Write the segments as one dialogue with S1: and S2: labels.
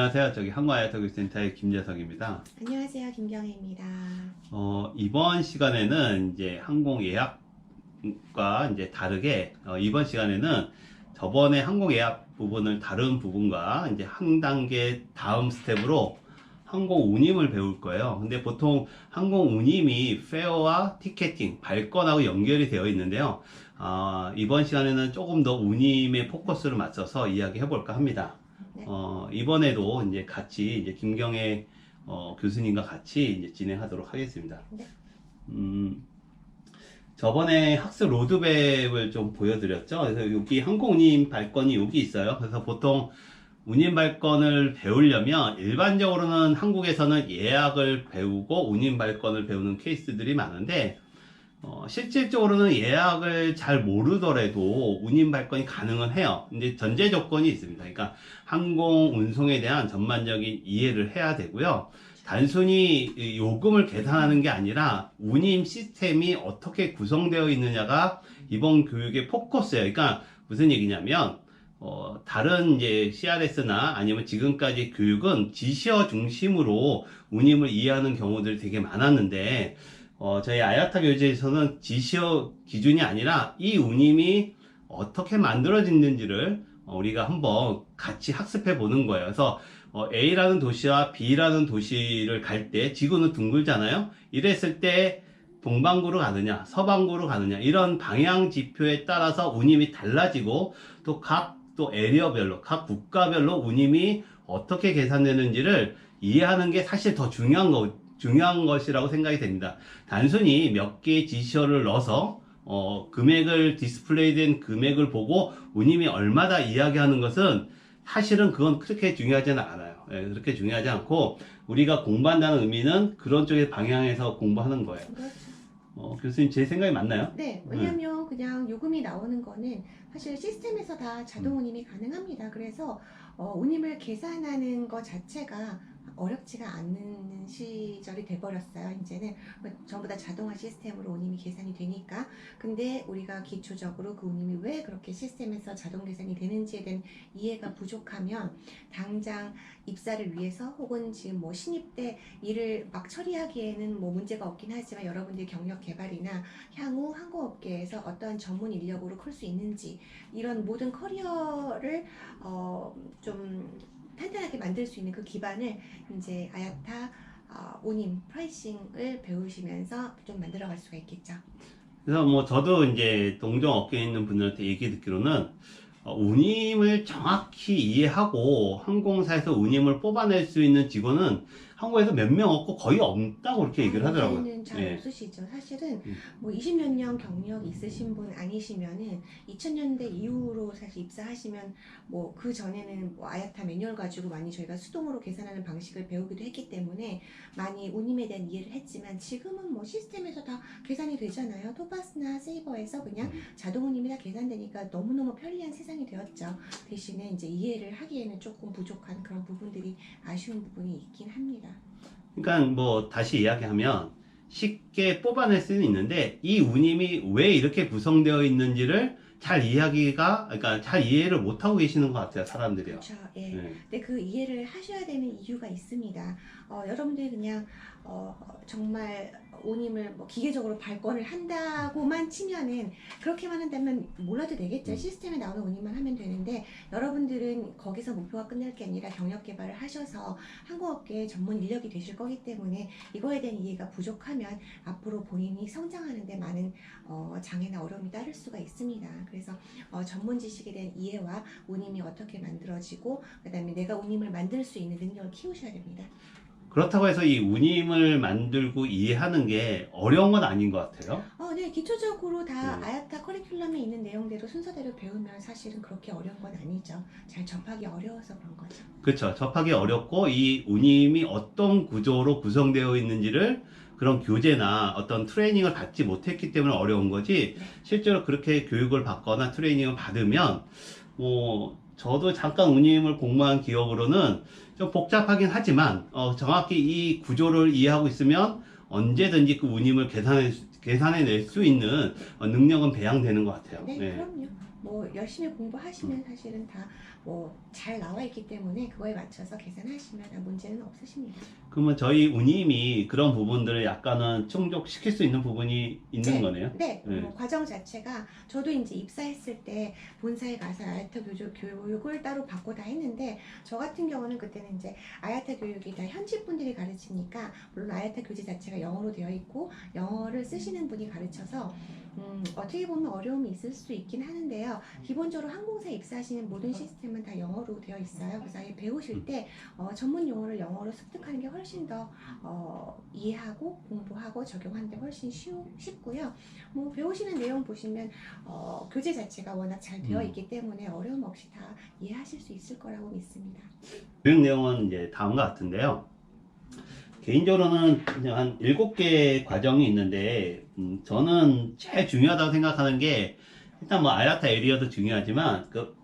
S1: 안녕하세요. 저기 한국아이아토교센터의 김재석입니다.
S2: 안녕하세요. 김경혜입니다.
S1: 이번 시간에는 이제 항공예약과 이제 다르게, 이번 시간에는 저번에 항공예약 부분을 다른 부분과 이제 한 단계 다음 스텝으로 항공 운임을 배울 거예요. 근데 보통 항공 운임이 페어와 티켓팅, 발권하고 연결이 되어 있는데요. 이번 시간에는 조금 더 운임에 포커스를 맞춰서 이야기해 볼까 합니다.
S2: 네.
S1: 이번에도 이제 같이 이제 김경혜 교수님과 같이 이제 진행하도록 하겠습니다.
S2: 네.
S1: 저번에 학습 로드맵을 좀 보여드렸죠. 그래서 여기 항공운임 발권이 여기 있어요. 그래서 보통 운임 발권을 배우려면 일반적으로는 한국에서는 예약을 배우고 운임 발권을 배우는 케이스들이 많은데 실질적으로는 예약을 잘 모르더라도 운임 발권이 가능은 해요. 근데 전제 조건이 있습니다. 그러니까 항공 운송에 대한 전반적인 이해를 해야 되고요. 단순히 요금을 계산하는 게 아니라 운임 시스템이 어떻게 구성되어 있느냐가 이번 교육의 포커스예요. 그러니까 무슨 얘기냐면 다른 이제 CRS나 아니면 지금까지 교육은 지시어 중심으로 운임을 이해하는 경우들이 되게 많았는데 저희 아야타 교재에서는 지시어 기준이 아니라 이 운임이 어떻게 만들어지는지를 우리가 한번 같이 학습해 보는 거예요. 그래서 A라는 도시와 B라는 도시를 갈 때 지구는 둥글잖아요. 이랬을 때 동반구로 가느냐 서반구로 가느냐 이런 방향 지표에 따라서 운임이 달라지고 또 에리어별로 각 국가별로 운임이 어떻게 계산되는지를 이해하는 게 사실 더 중요한 것이라고 생각이 됩니다. 단순히 몇 개의 지시어를 넣어서 금액을 디스플레이된 금액을 보고 운임이 얼마다 이야기하는 것은 사실은 그건 그렇게 중요하지는 않아요. 그렇게 중요하지 않고 우리가 공부한다는 의미는 그런 쪽의 방향에서 공부하는 거예요.
S2: 그렇죠.
S1: 교수님 제 생각이 맞나요?
S2: 네, 왜냐면 그냥 요금이 나오는 거는 사실 시스템에서 다 자동 운임이 가능합니다. 그래서 운임을 계산하는 것 자체가 어렵지가 않는 시절이 돼버렸어요. 이제는 전부 다 자동화 시스템으로 운임이 계산이 되니까. 근데 우리가 기초적으로 그 운임이 왜 그렇게 시스템에서 자동 계산이 되는지에 대한 이해가 부족하면 당장 입사를 위해서 혹은 지금 뭐 신입 때 일을 막 처리하기에는 뭐 문제가 없긴 하지만 여러분들이 경력 개발이나 향후 항공업계에서 어떠한 전문 인력으로 클 수 있는지 이런 모든 커리어를 좀 탄탄하게 만들 수 있는 그 기반을 이제 아야타 운임 프라이싱을 배우시면서 좀 만들어갈 수가 있겠죠.
S1: 그래서 뭐 저도 이제 동종 업계에 있는 분들한테 얘기 듣기로는 운임을 정확히 이해하고 항공사에서 운임을 뽑아낼 수 있는 직원은 한국에서 몇 명 없고 거의 없다고 그렇게 얘기를 하더라고요.
S2: 요새는 잘
S1: 예.
S2: 없으시죠. 사실은 뭐 20몇 년 경력 있으신 분 아니시면은 2000년대 이후로 사실 입사하시면 뭐 그 전에는 뭐 아야타 매뉴얼 가지고 많이 저희가 수동으로 계산하는 방식을 배우기도 했기 때문에 많이 운임에 대한 이해를 했지만 지금은 뭐 시스템에서 다 계산이 되잖아요. 토파스나 세이버에서 그냥 자동 운임이 다 계산되니까 너무너무 편리한 세상이 되었죠. 대신에 이제 이해를 하기에는 조금 부족한 그런 부분들이 아쉬운 부분이 있긴 합니다.
S1: 그러니까 뭐 다시 이야기하면 쉽게 뽑아낼 수는 있는데 이 운임이 왜 이렇게 구성되어 있는지를 그러니까 잘 이해를 못하고 계시는 것 같아요, 사람들이요.
S2: 그렇죠. 예.
S1: 네.
S2: 근데 그 이해를 하셔야 되는 이유가 있습니다. 여러분들이 그냥 정말 운임을 뭐 기계적으로 발권을 한다고만 치면은 그렇게만 한다면 몰라도 되겠죠. 시스템에 나오는 운임만 하면 되는데 여러분들은 거기서 목표가 끝날 게 아니라 경력 개발을 하셔서 항공업계의 전문 인력이 되실 거기 때문에 이거에 대한 이해가 부족하면 앞으로 본인이 성장하는 데 많은 장애나 어려움이 따를 수가 있습니다. 그래서 전문 지식에 대한 이해와 운임이 어떻게 만들어지고 그다음에 내가 운임을 만들 수 있는 능력을 키우셔야 됩니다.
S1: 그렇다고 해서 이 운임을 만들고 이해하는 게 어려운 건 아닌 것 같아요.
S2: 네, 기초적으로 다 아야타 커리큘럼에 있는 내용대로 순서대로 배우면 사실은 그렇게 어려운 건 아니죠. 잘 접하기 어려워서 그런 거죠.
S1: 그렇죠. 접하기 어렵고 이 운임이 어떤 구조로 구성되어 있는지를 그런 교재나 어떤 트레이닝을 받지 못했기 때문에 어려운 거지 실제로 그렇게 교육을 받거나 트레이닝을 받으면 저도 잠깐 운임을 공부한 기억으로는 좀 복잡하긴 하지만 정확히 이 구조를 이해하고 있으면 언제든지 그 운임을 계산해낼 수 있는 능력은 배양되는 것 같아요.
S2: 네, 그럼요. 뭐 열심히 공부하시면 사실은 다 뭐 잘 나와 있기 때문에 그거에 맞춰서 계산하시면 문제는 없으십니다.
S1: 그러면 저희 운임이 그런 부분들을 약간은 충족시킬 수 있는 부분이 있는 거네요.
S2: 네,
S1: 네.
S2: 과정 자체가 저도 이제 입사했을 때 본사에 가서 아야타 교육을 따로 받고 다 했는데 저 같은 경우는 그때는 이제 아야타 교육이 다 현지 분들이 가르치니까 물론 아야타 교재 자체가 영어로 되어 있고 영어를 쓰시는 분이 가르쳐서 어떻게 보면 어려움이 있을 수 있긴 하는데요. 기본적으로 항공사 입사하시는 모든 시스템은 다 영어로 되어 있어요. 그래서 아예 배우실 때 전문 용어를 영어로 습득하는 게 훨씬 더 이해하고 공부하고 적용하는 데 훨씬 쉽고요. 뭐 배우시는 내용 보시면 교재 자체가 워낙 잘 되어 있기 때문에 어려움 없이 다 이해하실 수 있을 거라고 믿습니다.
S1: 교육 내용은 이제 다음과 같은데요. 개인적으로는 그냥 한 7개 과정이 있는데, 저는 제일 중요하다고 생각하는 게, 일단 뭐 아야타 에리어도 중요하지만, 그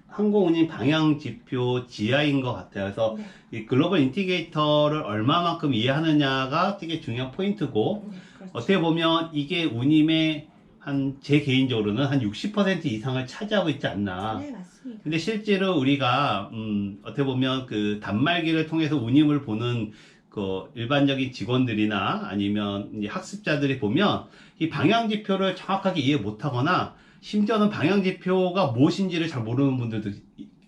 S1: 항공운임 방향 지표 지하인 것 같아요. 그래서
S2: 네.
S1: 이 글로벌 인티그레이터를 얼마만큼 이해하느냐가 되게 중요한 포인트고,
S2: 그렇죠.
S1: 어떻게 보면 이게 운임의 제 개인적으로는 한 60% 이상을 차지하고 있지 않나.
S2: 네, 맞습니다.
S1: 근데 실제로 우리가 어떻게 보면 그 단말기를 통해서 운임을 보는 그 일반적인 직원들이나 아니면 이제 학습자들이 보면 이 방향 지표를 정확하게 이해 못하거나 심지어는 방향 지표가 무엇인지를 잘 모르는 분들도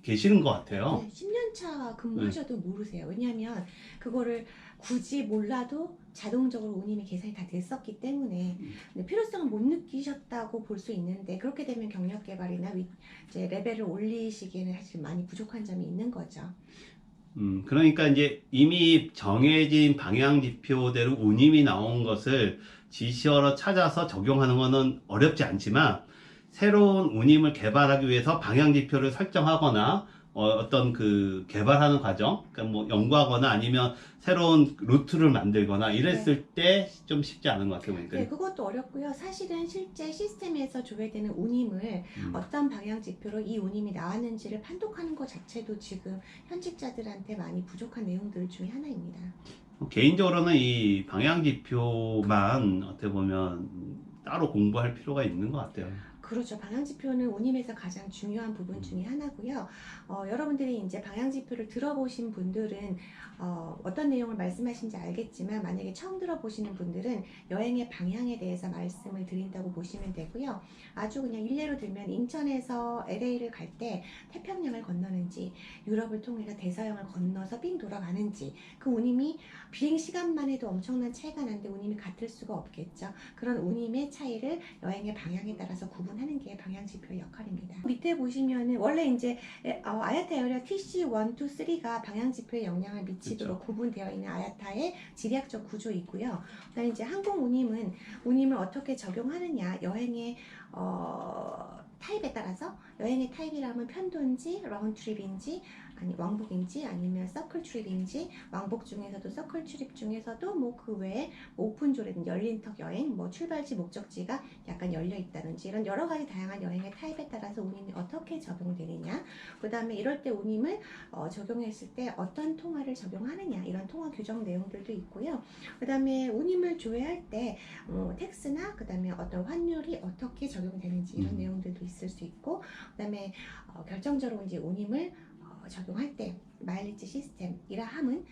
S1: 계시는 것 같아요.
S2: 네, 10년 차 근무하셔도 모르세요. 왜냐하면 그거를 굳이 몰라도 자동적으로 운임이 계산이 다 됐었기 때문에 근데 필요성을 못 느끼셨다고 볼 수 있는데 그렇게 되면 경력 개발이나 이제 레벨을 올리시기에는 사실 많이 부족한 점이 있는 거죠.
S1: 그러니까 이제 이미 정해진 방향 지표대로 운임이 나온 것을 지시어로 찾아서 적용하는 것은 어렵지 않지만 새로운 운임을 개발하기 위해서 방향 지표를 설정하거나 어떤 그 개발하는 과정, 그러니까 뭐 연구하거나 아니면 새로운 루트를 만들거나 이랬을 때 좀 쉽지 않은 것 같아요. 그러니까
S2: 네, 그것도 어렵고요. 사실은 실제 시스템에서 조회되는 운임을 어떤 방향 지표로 이 운임이 나왔는지를 판독하는 것 자체도 지금 현직자들한테 많이 부족한 내용들 중에 하나입니다.
S1: 개인적으로는 이 방향 지표만 어떻게 보면 따로 공부할 필요가 있는 것 같아요.
S2: 그렇죠. 방향지표는 운임에서 가장 중요한 부분 중에 하나고요. 여러분들이 이제 방향지표를 들어보신 분들은 어떤 내용을 말씀하신지 알겠지만 만약에 처음 들어보시는 분들은 여행의 방향에 대해서 말씀을 드린다고 보시면 되고요. 아주 그냥 일례로 들면 인천에서 LA를 갈 때 태평양을 건너는지 유럽을 통해서 대서양을 건너서 빙 돌아가는지 그 운임이 비행 시간만 해도 엄청난 차이가 나는데 운임이 같을 수가 없겠죠. 그런 운임의 차이를 여행의 방향에 따라서 구분하는 게 방향 지표의 역할입니다. 밑에 보시면은 원래 이제 아야타 에어리어 TC 1, 2, 3가 방향 지표에 영향을 미치도록
S1: 그렇죠.
S2: 구분되어 있는 아야타의 지리학적 구조이고요. 그다음에 이제 항공 운임을 어떻게 적용하느냐 여행의 타입에 따라서 여행의 타입이라면 편도인지 라운드 트립인지 아니 왕복인지 아니면 서클 트립인지 왕복 중에서도 서클 트립 중에서도 뭐 그 외에 오픈조라든지 열린 턱 여행 뭐 출발지 목적지가 약간 열려 있다든지 이런 여러 가지 다양한 여행의 타입에 따라서 운임이 어떻게 적용되느냐 그 다음에 이럴 때 운임을 적용했을 때 어떤 통화를 적용하느냐 이런 통화 규정 내용들도 있고요. 그 다음에 운임을 조회할 때 텍스나 그 다음에 어떤 환율이 어떻게 적용되는지 이런 내용들도 있을 수 있고 그 다음에 결정적으로 이제 운임을 적용할 때 마일리지 시스템이라 함은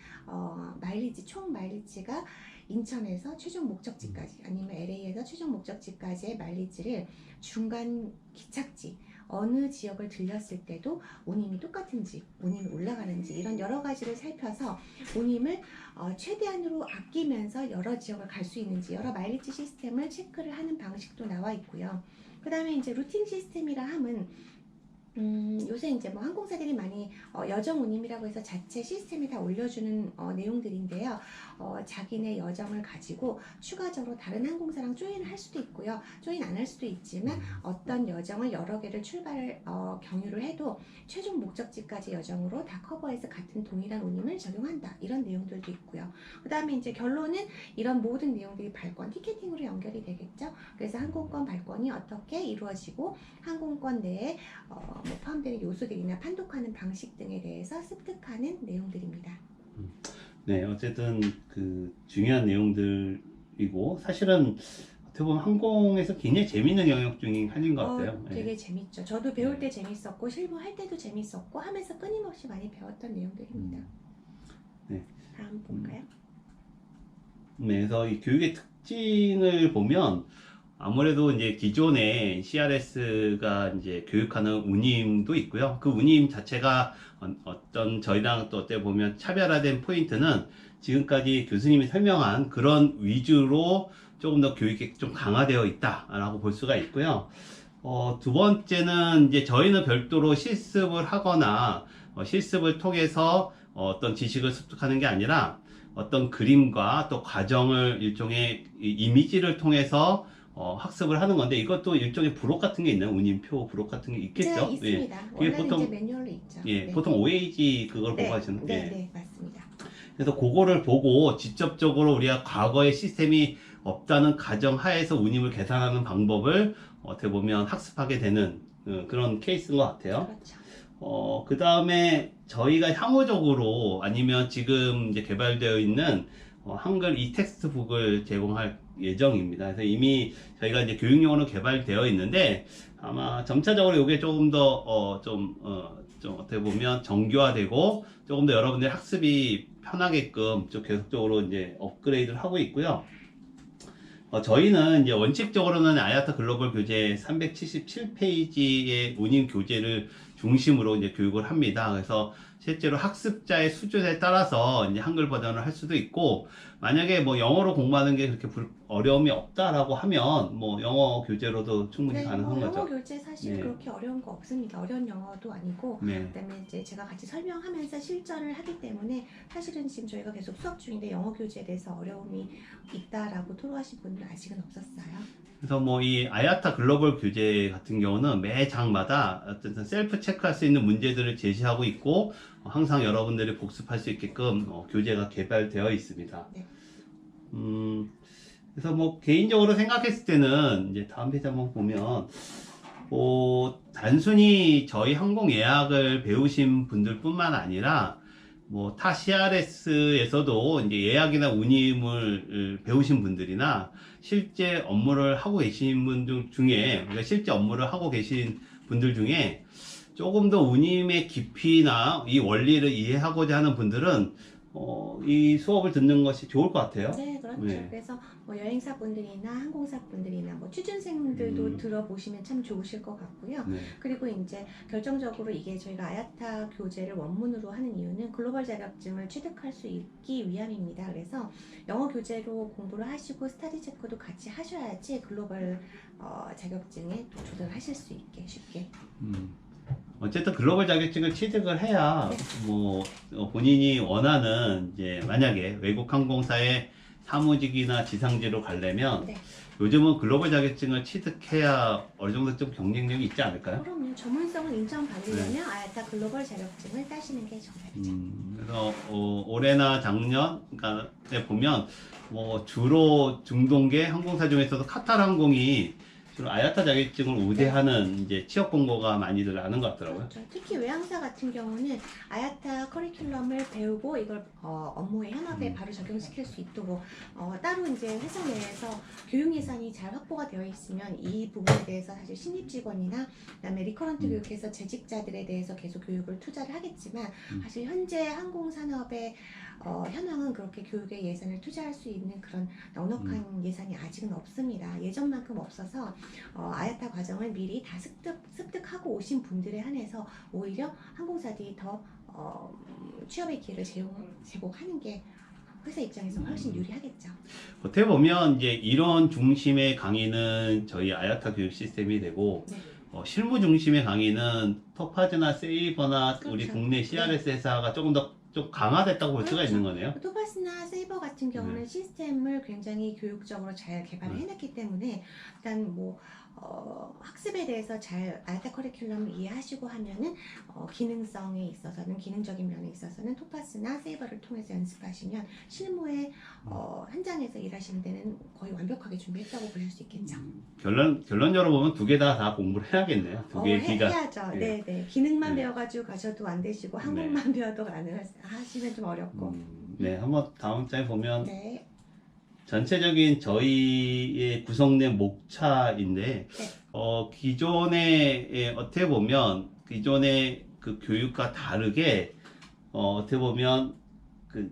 S2: 총 마일리지가 인천에서 최종 목적지까지 아니면 LA에서 최종 목적지까지의 마일리지를 중간 기착지 어느 지역을 들렸을 때도 운임이 똑같은지 운임이 올라가는지 이런 여러 가지를 살펴서 운임을 최대한으로 아끼면서 여러 지역을 갈 수 있는지 여러 마일리지 시스템을 체크를 하는 방식도 나와 있고요. 그 다음에 이제 루팅 시스템이라 함은 요새 이제 뭐 항공사들이 많이 여정 운임이라고 해서 자체 시스템에 다 올려주는 내용들인데요. 자기네 여정을 가지고 추가적으로 다른 항공사랑 조인을 할 수도 있고요. 조인 안 할 수도 있지만 어떤 여정을 여러 개를 출발을 경유를 해도 최종 목적지까지 여정으로 다 커버해서 같은 동일한 운임을 적용한다. 이런 내용들도 있고요. 그 다음에 이제 결론은 이런 모든 내용들이 발권 티켓팅으로 연결이 되겠죠. 그래서 항공권 발권이 어떻게 이루어지고 항공권 내에 뭐 포함되는 요소들이나 판독하는 방식 등에 대해서 습득하는 내용들입니다.
S1: 네, 어쨌든 그 중요한 내용들이고 사실은 어떻게 보면 항공에서 굉장히 재밌는 영역 중인 하나인 것 같아요. 예.
S2: 되게 재밌죠. 저도 배울
S1: 네.
S2: 때 재밌었고 실무할 때도 재밌었고 하면서 끊임없이 많이 배웠던 내용들입니다.
S1: 네.
S2: 다음 볼까요?
S1: 네, 그래서 이 교육의 특징을 보면 아무래도 이제 기존에 CRS가 이제 교육하는 운임도 있고요. 그 운임 자체가 어떤 저희랑 또 어떻게 보면 차별화된 포인트는 지금까지 교수님이 설명한 그런 위주로 조금 더 교육이 좀 강화되어 있다라고 볼 수가 있고요. 두 번째는 이제 저희는 별도로 실습을 하거나 실습을 통해서 어떤 지식을 습득하는 게 아니라 어떤 그림과 또 과정을 일종의 이미지를 통해서 학습을 하는 건데 이것도 일종의 부록 같은 게 있나요? 운임표 부록 같은 게 있겠죠?
S2: 네, 있습니다.
S1: 그게
S2: 원래는
S1: 보통-
S2: 이제 매뉴얼로 있죠.
S1: 예,
S2: 네.
S1: 보통 OAG 그걸
S2: 네,
S1: 보고 하시는
S2: 네,
S1: 예.
S2: 네, 맞습니다.
S1: 그래서 그거를 보고 직접적으로 우리가 과거의 시스템이 없다는 가정 하에서 운임을 계산하는 방법을 어떻게 보면 학습하게 되는 그런 케이스인 것 같아요.
S2: 그렇죠.
S1: 그 다음에 저희가 향후적으로 아니면 지금 이제 개발되어 있는 한글 이 텍스트북을 제공할 예정입니다. 그래서 이미 저희가 이제 교육용으로 개발되어 있는데 아마 점차적으로 이게 조금 더 좀 어떻게 보면 정교화되고 조금 더 여러분들 학습이 편하게끔 좀 계속적으로 이제 업그레이드를 하고 있고요. 저희는 이제 원칙적으로는 아야타 글로벌 교재 377페이지의 운임 교재를 중심으로 이제 교육을 합니다. 그래서 실제로 학습자의 수준에 따라서 이제 한글 버전을 할 수도 있고, 만약에 뭐 영어로 공부하는 게 그렇게 어려움이 없다라고 하면 뭐 영어 교재로도 충분히
S2: 네,
S1: 가능한
S2: 영어
S1: 거죠.
S2: 교재 사실
S1: 네.
S2: 그렇게 어려운 거 없습니다. 어려운 영어도 아니고
S1: 네.
S2: 그다음에 이제 제가 같이 설명하면서 실전을 하기 때문에 사실은 지금 저희가 계속 수업 중인데 영어 교재에 대해서 어려움이 있다라고 토로하신 분은 아직은 없었어요.
S1: 그래서 뭐 이 아야타 글로벌 교재 같은 경우는 매 장마다 어떤 셀프 체크할 수 있는 문제들을 제시하고 있고 항상 여러분들이 복습할 수 있게끔 교재가 개발되어 있습니다.
S2: 네.
S1: 그래서 뭐 개인적으로 생각했을 때는 이제 다음 페이지 한번 보면 단순히 저희 항공 예약을 배우신 분들뿐만 아니라 뭐 타 CRS에서도 이제 예약이나 운임을 배우신 분들이나 실제 업무를 하고 계신 분 중에 그러니까 실제 업무를 하고 계신 분들 중에 조금 더 운임의 깊이나 이 원리를 이해하고자 하는 분들은 이 수업을 듣는 것이 좋을 것 같아요.
S2: 네, 그렇죠.
S1: 네.
S2: 그래서 뭐 여행사 분들이나 항공사 분들이나 뭐 취준생들도 들어보시면 참 좋으실 것 같고요.
S1: 네.
S2: 그리고 이제 결정적으로 이게 저희가 아야타 교재를 원문으로 하는 이유는 글로벌 자격증을 취득할 수 있기 위함입니다. 그래서 영어 교재로 공부를 하시고 스터디 체크도 같이 하셔야지 글로벌 자격증에 도전을 하실 수 있게 쉽게.
S1: 어쨌든 글로벌 자격증을 취득을 해야
S2: 네.
S1: 뭐 본인이 원하는 이제 만약에 외국 항공사의 사무직이나 지상직으로 가려면
S2: 네.
S1: 요즘은 글로벌 자격증을 취득해야 어느 정도 좀 경쟁력이 있지 않을까요?
S2: 그럼요. 전문성을 인정받으려면 아야타 글로벌 자격증을 따시는 게 정답이죠.
S1: 그래서 올해나 작년에 보면 뭐 주로 중동계 항공사 중에서도 카타르 항공이 주로 아야타 자격증을 우대하는 이제 취업 공고가 많이들 나는 것 같더라고요.
S2: 그렇죠. 특히 외항사 같은 경우는 아야타 커리큘럼을 배우고 이걸 업무의 현업에 바로 적용시킬 수 있도록 따로 이제 회사 내에서 교육 예산이 잘 확보가 되어 있으면 이 부분에 대해서 사실 신입 직원이나 그다음에 리커런트 교육에서 재직자들에 대해서 계속 교육을 투자를 하겠지만 사실 현재 항공 산업의 현황은 그렇게 교육에 예산을 투자할 수 있는 그런 넉넉한 예산이 아직은 없습니다. 예전만큼 없어서 아야타 과정을 미리 다 습득하고 오신 분들에 한해서 오히려 항공사들이 더 취업의 기회를 제공하는 게 회사 입장에서 훨씬 유리하겠죠.
S1: 어떻게 보면 이제 이론 중심의 강의는 저희 아야타 교육 시스템이 되고
S2: 네.
S1: 실무 중심의 강의는 토파즈나 세이버나
S2: 그렇죠.
S1: 우리 국내 CRS 회사가 조금 더 좀 강화됐다고 볼 수가
S2: 그렇죠.
S1: 있는 거네요.
S2: 토파스나 세이버 같은 경우는 시스템을 굉장히 교육적으로 잘 개발을 해냈기 때문에 일단 뭐 학습에 대해서 잘 아야타 커리큘럼을 이해하시고 하면은 기능성에 있어서는 기능적인 면에 있어서는 토파스나 세이버를 통해서 연습하시면 실무에 현장에서 일하시는 데는 거의 완벽하게 준비했다고 보실 수 있겠죠.
S1: 결론적으로 보면 두 개 다 공부를 해야겠네요. 두 개의 기가.
S2: 해야죠.
S1: 예.
S2: 네. 기능만
S1: 네.
S2: 배워가지고 가셔도 안 되시고 한국만 배워도 가능하시면 좀 어렵고.
S1: 네, 한번 다음 장에 보면
S2: 네.
S1: 전체적인 저희의 구성된 목차인데, 기존에, 어떻게 보면, 기존의 그 교육과 다르게, 어떻게 보면,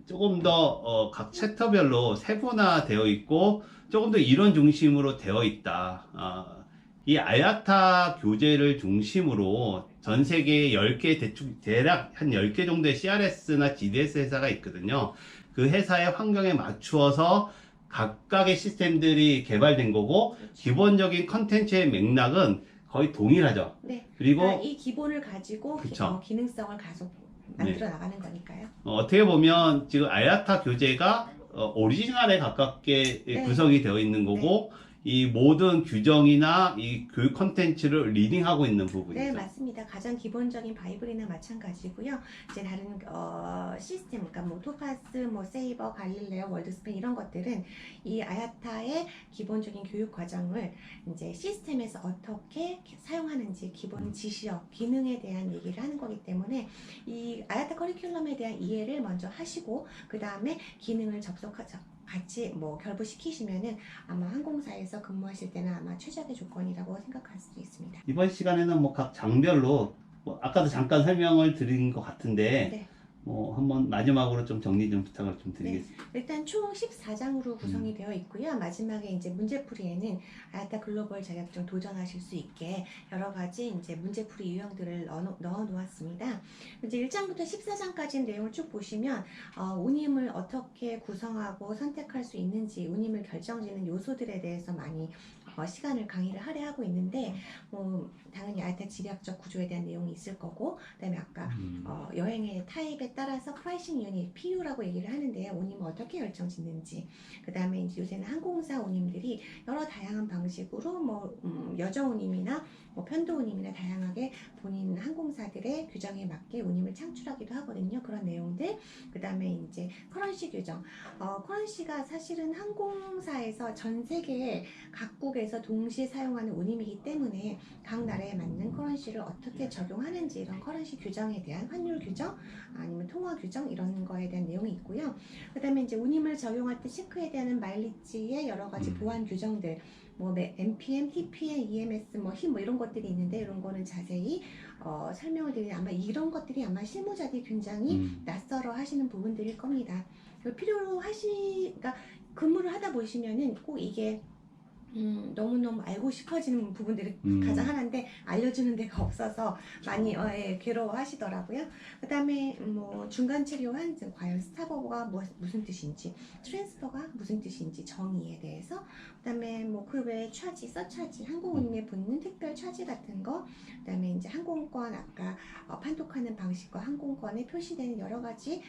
S1: 조금 더, 각 챕터별로 세분화되어 있고, 조금 더 이론 중심으로 되어 있다. 이 아야타 교재를 중심으로 전 세계에 10개, 대략 한 10개 정도의 CRS나 GDS 회사가 있거든요. 그 회사의 환경에 맞추어서 각각의 시스템들이 개발된 거고, 기본적인 컨텐츠의 맥락은 거의 동일하죠.
S2: 네.
S1: 그리고
S2: 그러니까 이 기본을 가지고
S1: 그쵸.
S2: 기능성을 계속 만들어 나가는 거니까요.
S1: 어떻게 보면 지금 아야타 교재가 오리지널에 가깝게
S2: 네.
S1: 구성이 되어 있는 거고, 이 모든 규정이나 이 교육 컨텐츠를 리딩하고 있는 부분이죠.
S2: 네, 맞습니다. 가장 기본적인 바이블이나 마찬가지고요. 이제 다른 시스템, 그러니까 뭐 토파스, 뭐 세이버, 갈릴레오, 월드스펜 이런 것들은 이 아야타의 기본적인 교육 과정을 이제 시스템에서 어떻게 사용하는지 기본 지시어, 기능에 대한 얘기를 하는 거기 때문에 이 아야타 커리큘럼에 대한 이해를 먼저 하시고 그 다음에 기능을 같이 뭐 결부시키시면은 아마 항공사에서 근무하실 때는 아마 최적의 조건이라고 생각할 수도 있습니다.
S1: 이번 시간에는 뭐 각 장별로 아까도 잠깐 설명을 드린 것 같은데
S2: 네.
S1: 뭐 한번 마지막으로 좀 정리 좀 부탁을 좀 드리겠습니다.
S2: 일단 총 14장으로 구성이 되어 있고요. 마지막에 이제 문제풀이에는 아야타 글로벌 자격증 도전하실 수 있게 여러 가지 이제 문제풀이 유형들을 넣어 놓았습니다. 이제 1장부터 14장까지 내용을 쭉 보시면 운임을 어떻게 구성하고 선택할 수 있는지 운임을 결정짓는 요소들에 대해서 많이 시간을 강의를 할애하고 있는데 당연히 아야타 지리학적 구조에 대한 내용이 있을 거고 그다음에 아까 여행의 타입에 따라서 프라이싱 유닛 PU라고 얘기를 하는데요. 운임을 어떻게 결정짓는지 그 다음에 이제 요새는 항공사 운임들이 여러 다양한 방식으로 뭐 여정 운임이나 뭐 편도 운임이나 다양하게 본인 항공사들의 규정에 맞게 운임을 창출하기도 하거든요. 그런 내용들 그 다음에 이제 커런시 규정 커런시가 사실은 항공사에서 전 세계 각국에서 동시에 사용하는 운임이기 때문에 각 나라에 맞는 커런시를 어떻게 적용하는지 이런 커런시 규정에 대한 환율 규정 아니면 통화 규정 이런 거에 대한 내용이 있고요. 그 다음에 이제 운임을 적용할 때 체크해야 되는 마일리지의 여러 가지 보안 규정들 뭐 MPM, TPM, EMS, 뭐 힘, 뭐 이런 것들이 있는데 이런 거는 자세히 설명을 드리는 아마 이런 것들이 아마 실무자들이 굉장히 낯설어 하시는 부분들일 겁니다. 필요로 그러니까 근무를 하다 보시면은 꼭 이게 너무너무 알고 싶어지는 부분들이 가장 하나인데 알려주는 데가 없어서 많이 괴로워하시더라고요. 그 다음에 뭐 중간 체류한 과연 스탑오버가 무슨 뜻인지 트랜스퍼가 무슨 뜻인지 정의에 대해서 그 다음에 뭐 그 외에 차지, 서차지, 항공운임에 붙는 특별 차지 같은 거 그 다음에 이제 항공권 아까 판독하는 방식과 항공권에 표시되는 여러 가지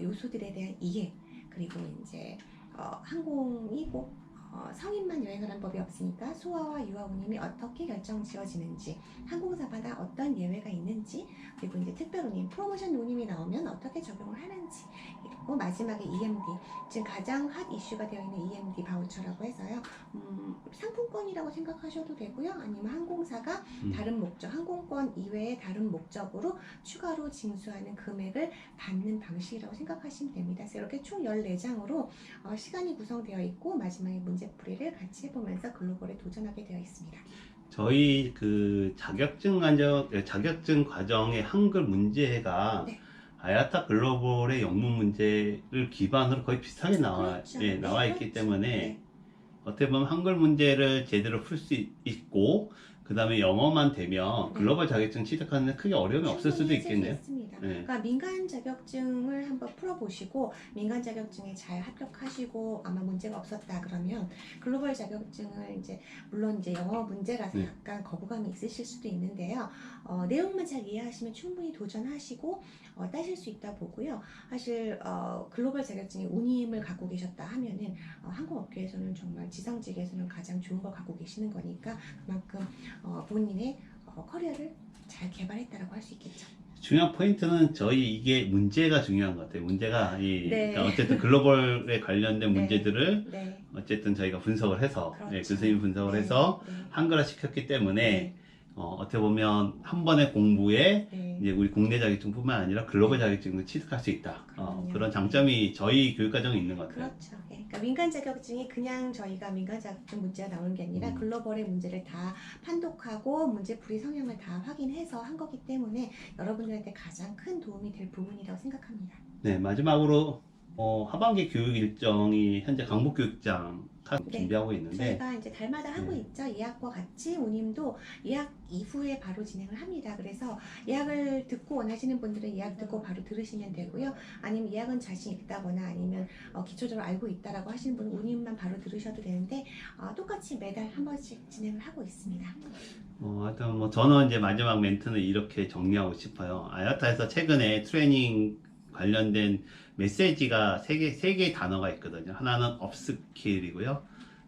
S2: 요소들에 대한 이해 그리고 이제 항공이 꼭 성인만 여행을 한 법이 없으니까 소아와 유아 운임이 어떻게 결정 지어지는지 항공사마다 어떤 예외가 있는지 그리고 이제 특별 운임, 프로모션 운임이 나오면 어떻게 적용을 하는지 그리고 마지막에 EMD 지금 가장 핫 이슈가 되어 있는 EMD 바우처라고 해서요 상품권이라고 생각하셔도 되고요 아니면 항공사가 다른 목적 항공권 이외의 다른 목적으로 추가로 징수하는 금액을 받는 방식이라고 생각하시면 됩니다. 그래서 이렇게 총 14장으로 시간이 구성되어 있고 마지막에 문제풀이를 같이 해보면서 글로벌에 도전하게 되어 있습니다.
S1: 저희 그 자격증 과정의 한글 문제가 아야타 글로벌의 영문 문제를 기반으로 거의 비슷하게 나와 있기 때문에 어떻게 보면 한글 문제를 제대로 풀 수 있고 그 다음에 영어만 되면 글로벌 자격증 취득하는 데 크게 어려움이 없을 수도 있겠네요.
S2: 그러니까 민간 자격증을 한번 풀어보시고 민간 자격증에 잘 합격하시고 아마 문제가 없었다 그러면 글로벌 자격증을 이제 물론 이제 영어 문제라서 약간 거부감이 있으실 수도 있는데요. 내용만 잘 이해하시면 충분히 도전하시고 따실 수 있다 보고요. 사실 글로벌 자격증에 운임을 갖고 계셨다 하면은 항공업계에서는 정말 지상직에서는 가장 좋은 걸 갖고 계시는 거니까 그만큼 본인의 커리어를 잘 개발했다라고 할 수 있겠죠.
S1: 중요한 포인트는 저희 이게 문제가 중요한 것 같아요. 문제가 그러니까 어쨌든 글로벌에 관련된 문제들을 어쨌든 저희가 분석을 해서 교수님이 분석을 해서 한글화 시켰기 때문에 어떻게 보면 한 번의 공부에
S2: 네.
S1: 이제 우리 국내 자격증뿐만 아니라 글로벌 자격증도 취득할 수 있다.
S2: 그럼요.
S1: 그런 장점이 저희 교육과정에 있는 것 같아요.
S2: 그렇죠. 예. 그러니까 민간 자격증이 그냥 저희가 민간 자격증 문제가 나오는 게 아니라 글로벌의 문제를 다 판독하고 문제풀이 성향을 다 확인해서 한 거기 때문에 여러분들한테 가장 큰 도움이 될 부분이라고 생각합니다.
S1: 네, 마지막으로 하반기 교육 일정이 현재 강북교육장
S2: 네.
S1: 준비하고 있는데
S2: 저희가 이제 달마다 하고
S1: 네.
S2: 있죠. 예약과 같이 운임도 예약 이후에 바로 진행을 합니다. 그래서 예약을 듣고 원하시는 분들은 예약 듣고 바로 들으시면 되고요. 아니면 예약은 자신 있다거나 아니면 기초적으로 알고 있다라고 하시는 분은 운임만 바로 들으셔도 되는데 똑같이 매달 한 번씩 진행을 하고 있습니다.
S1: 하여튼 뭐 저는 이제 마지막 멘트는 이렇게 정리하고 싶어요. 아야타에서 최근에 트레이닝 관련된 메시지가 세 개의 단어가 있거든요. 하나는 업스킬이고요.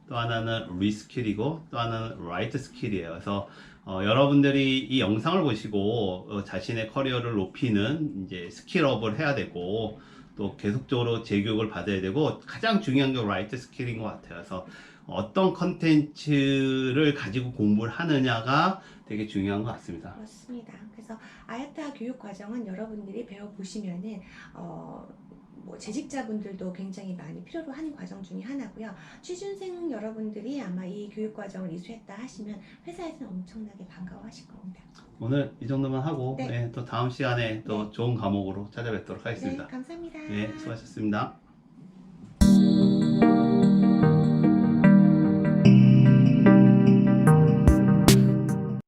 S1: 또 하나는 리스킬이고 또 하나는 라이트 스킬이에요. 그래서 여러분들이 이 영상을 보시고 자신의 커리어를 높이는 이제 스킬업을 해야 되고 또 계속적으로 재교육을 받아야 되고 가장 중요한 게 라이트 스킬인 것 같아요. 그래서 어떤 컨텐츠를 가지고 공부를 하느냐가 되게 중요한 것 같습니다.
S2: 그렇습니다. 그래서 아야타 교육 과정은 여러분들이 배워보시면은 뭐 재직자분들도 굉장히 많이 필요로 하는 과정 중에 하나고요. 취준생 여러분들이 아마 이 교육 과정을 이수했다 하시면 회사에서는 엄청나게 반가워하실 겁니다.
S1: 오늘 이 정도만 하고
S2: 네.
S1: 또 다음 시간에 또
S2: 네.
S1: 좋은 과목으로 찾아뵙도록
S2: 네,
S1: 하겠습니다.
S2: 감사합니다.
S1: 네, 수고하셨습니다.